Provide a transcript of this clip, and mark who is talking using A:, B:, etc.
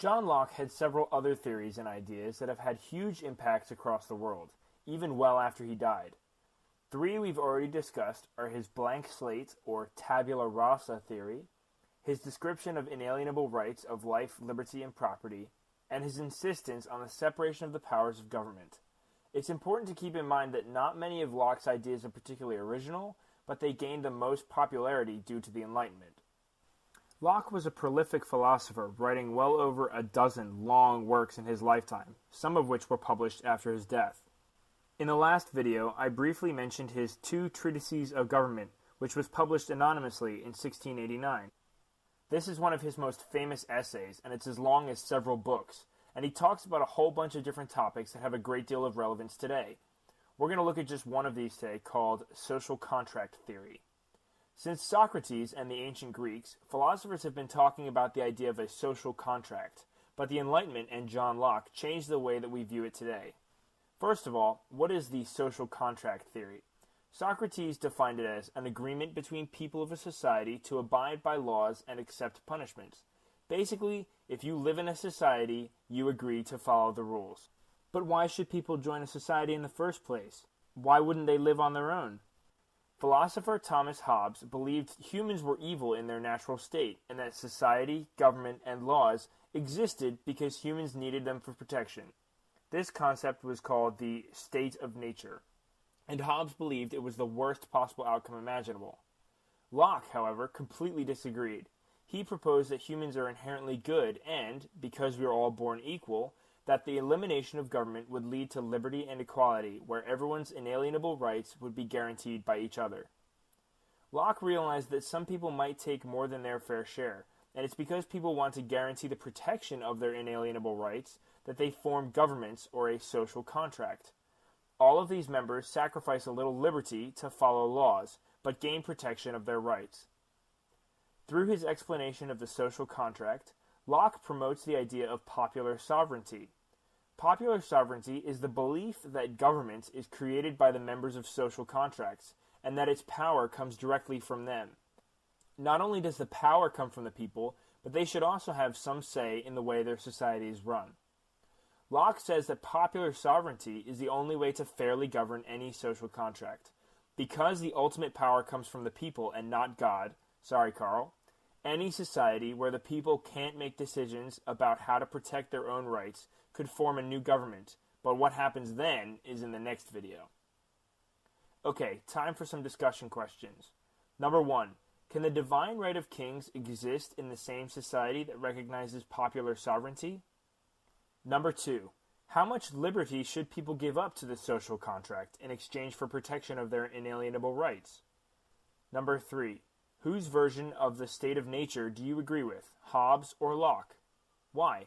A: John Locke had several other theories and ideas that have had huge impacts across the world, even well after he died. Three we've already discussed are his blank slate or tabula rasa theory, his description of inalienable rights of life, liberty, and property, and his insistence on the separation of the powers of government. It's important to keep in mind that not many of Locke's ideas are particularly original, but they gained the most popularity due to the Enlightenment. Locke was a prolific philosopher, writing well over a dozen long works in his lifetime, some of which were published after his death. In the last video, I briefly mentioned his Two Treatises of Government, which was published anonymously in 1689. This is one of his most famous essays, and it's as long as several books, and he talks about a whole bunch of different topics that have a great deal of relevance today. We're going to look at just one of these today, called social contract theory. Since Socrates and the ancient Greeks, philosophers have been talking about the idea of a social contract, but the Enlightenment and John Locke changed the way that we view it today. First of all, what is the social contract theory? Socrates defined it as an agreement between people of a society to abide by laws and accept punishments. Basically, if you live in a society, you agree to follow the rules. But why should people join a society in the first place? Why wouldn't they live on their own? Philosopher Thomas Hobbes believed humans were evil in their natural state, and that society, government, and laws existed because humans needed them for protection. This concept was called the state of nature, and Hobbes believed it was the worst possible outcome imaginable. Locke, however, completely disagreed. He proposed that humans are inherently good and, because we are all born equal, that the elimination of government would lead to liberty and equality, where everyone's inalienable rights would be guaranteed by each other. Locke realized that some people might take more than their fair share, and it's because people want to guarantee the protection of their inalienable rights that they form governments or a social contract. All of these members sacrifice a little liberty to follow laws, but gain protection of their rights. Through his explanation of the social contract, Locke promotes the idea of popular sovereignty. Popular sovereignty is the belief that government is created by the members of social contracts, and that its power comes directly from them. Not only does the power come from the people, but they should also have some say in the way their society is run. Locke says that popular sovereignty is the only way to fairly govern any social contract. Because the ultimate power comes from the people and not God, sorry Carl, any society where the people can't make decisions about how to protect their own rights could form a new government, but what happens then is in the next video. Okay, time for some discussion questions. Number 1. Can the divine right of kings exist in the same society that recognizes popular sovereignty? Number 2. How much liberty should people give up to the social contract in exchange for protection of their inalienable rights? Number 3. Whose version of the state of nature do you agree with, Hobbes or Locke? Why?